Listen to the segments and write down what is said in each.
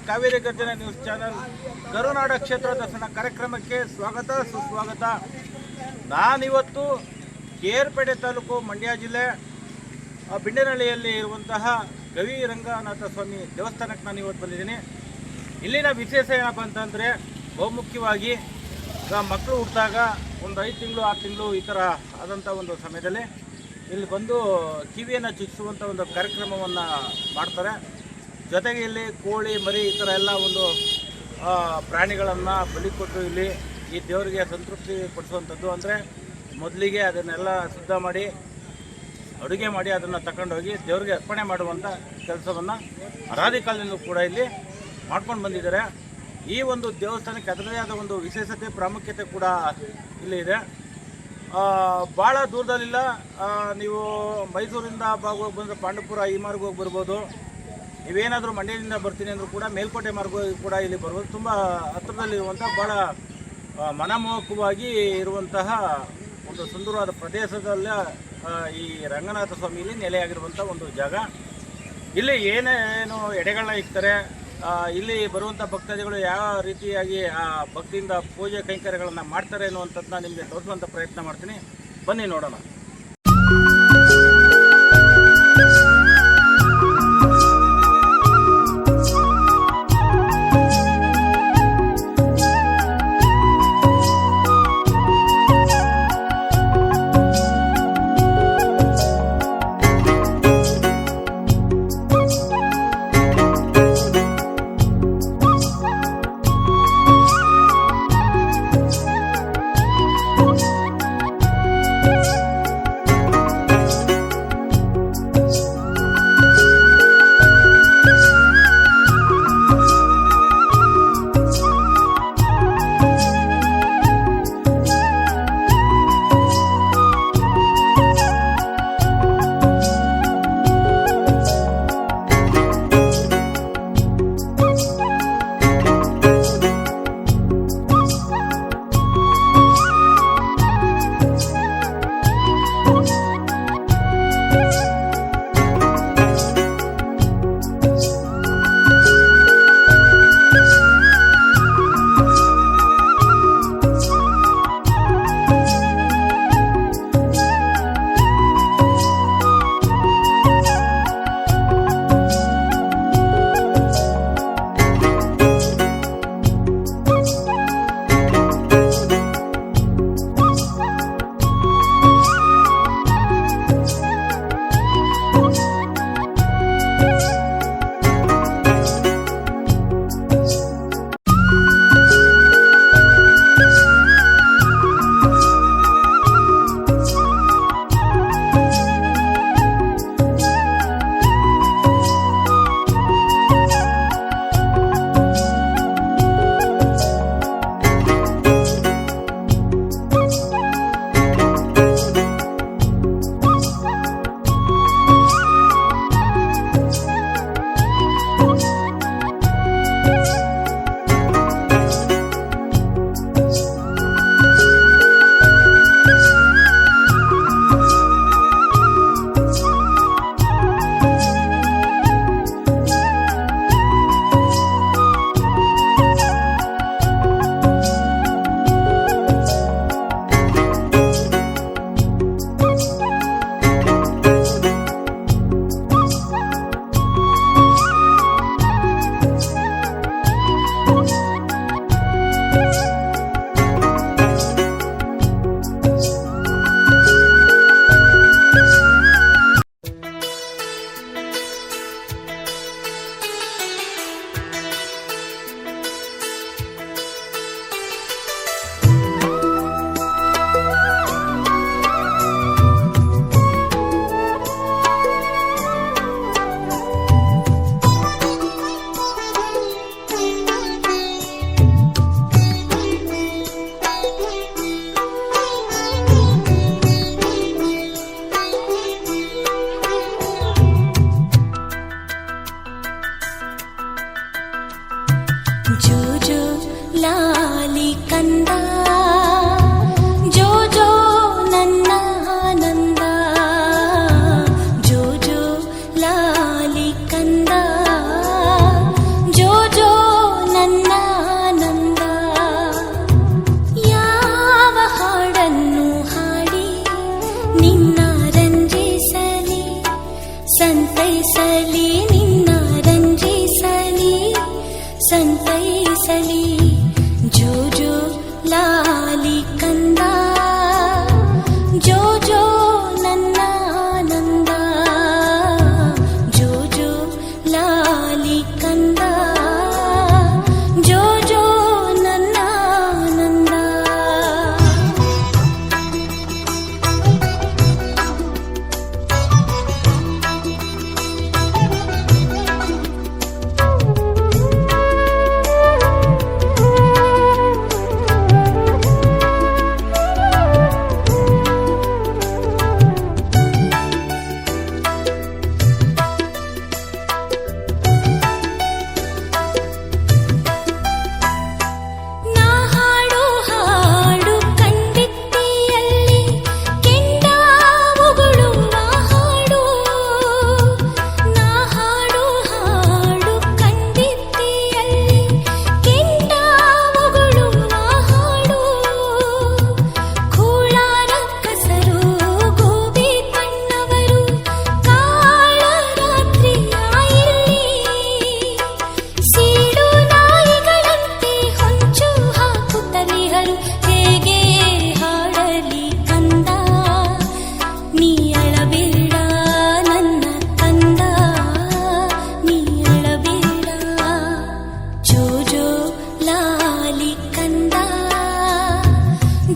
Kaveri ಗರ್ಜನೆ news channel ಕರುನಾಡ ಕ್ಷೇತ್ರ ದರ್ಶನ ಕಾರ್ಯಕ್ರಮಕ್ಕೆ ಸ್ವಾಗತ ಸುಸ್ವಾಗತ. ನಾನಿವತ್ತು ಕೇರ್ಪೇಟೆ ತಾಲೂಕು ಮಂಡ್ಯ ಜಿಲ್ಲೆ ಬಿಂಡನಹಳ್ಳಿಯಲ್ಲಿ ಇರುವಂತಹ ಗವಿ ರಂಗನಾಥ ಸ್ವಾಮಿ ದೇವಸ್ಥಾನಕ್ಕೆ ನಾನು ಇವತ್ತು ಬಂದಿದ್ದೀನಿ. ಇಲ್ಲಿನ ವಿಶೇಷ ಏನಪ್ಪ ಅಂತಂದರೆ, ಬಹುಮುಖ್ಯವಾಗಿ ಮಕ್ಕಳು ಹುಟ್ಟಿದಾಗ ಒಂದು 5 ತಿಂಗಳು 6 ತಿಂಗಳು ಈ ಥರ ಆದಂಥ ಒಂದು ಸಮಯದಲ್ಲಿ ಇಲ್ಲಿ ಬಂದು ಕಿವಿಯನ್ನು ಚುಚ್ಚಿಸುವಂಥ ಒಂದು ಕಾರ್ಯಕ್ರಮವನ್ನು ಮಾಡ್ತಾರೆ. ಜೊತೆಗೆ ಇಲ್ಲಿ ಕೋಳಿ ಮರಿ ಈ ಥರ ಎಲ್ಲ ಒಂದು ಪ್ರಾಣಿಗಳನ್ನು ಬಲಿ ಕೊಟ್ಟು ಇಲ್ಲಿ ಈ ದೇವರಿಗೆ ಸಂತೃಪ್ತಿ ಪಡಿಸುವಂಥದ್ದು. ಅಂದರೆ ಮೊದಲಿಗೆ ಅದನ್ನೆಲ್ಲ ಶುದ್ಧ ಮಾಡಿ ಅಡುಗೆ ಮಾಡಿ ಅದನ್ನು ತಗೊಂಡೋಗಿ ದೇವರಿಗೆ ಅರ್ಪಣೆ ಮಾಡುವಂಥ ಕೆಲಸವನ್ನು ಅನಾದಿ ಕಾಲದಿಂದಲೂ ಕೂಡ ಇಲ್ಲಿ ಮಾಡ್ಕೊಂಡು ಬಂದಿದ್ದಾರೆ. ಈ ಒಂದು ದೇವಸ್ಥಾನಕ್ಕೆ ಅದರದೇ ಆದ ಒಂದು ವಿಶೇಷತೆ ಪ್ರಾಮುಖ್ಯತೆ ಕೂಡ ಇಲ್ಲಿ ಇದೆ. ಭಾಳ ದೂರದಲ್ಲಿಲ್ಲ. ನೀವು ಮೈಸೂರಿಂದ ಹೋಗಿ ಬಂದರೆ ಪಾಂಡವಪುರ ಈ ಮಾರ್ಗ ಹೋಗಿ ಬರ್ಬೋದು. ನೀವೇನಾದರೂ ಮಂಡ್ಯದಿಂದ ಬರ್ತೀನಿ ಅಂದರೂ ಕೂಡ ಮೇಲ್ಕೋಟೆ ಮಾರ್ಗ ಕೂಡ ಇಲ್ಲಿ ಬರ್ಬೋದು. ತುಂಬ ಹತ್ತಿರದಲ್ಲಿರುವಂಥ ಭಾಳ ಮನಮೋಹಕವಾಗಿ ಇರುವಂತಹ ಒಂದು ಸುಂದರವಾದ ಪ್ರದೇಶದಲ್ಲ ಈ ರಂಗನಾಥ ಸ್ವಾಮಿಯಲ್ಲಿ ನೆಲೆಯಾಗಿರುವಂಥ ಒಂದು ಜಾಗ. ಇಲ್ಲಿ ಏನೇನು ಎಡೆಗಳನ್ನ ಇಕ್ತಾರೆ, ಇಲ್ಲಿ ಬರುವಂಥ ಭಕ್ತಾದಿಗಳು ಯಾವ ರೀತಿಯಾಗಿ ಆ ಭಕ್ತಿಯಿಂದ ಪೂಜೆ ಕೈಂಕರ್ಯಗಳನ್ನು ಮಾಡ್ತಾರೆ ಅನ್ನುವಂಥದ್ದನ್ನ ನಿಮಗೆ ತೋರಿಸುವಂಥ ಪ್ರಯತ್ನ ಮಾಡ್ತೀನಿ. ಬನ್ನಿ ನೋಡೋಣ.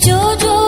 जो जो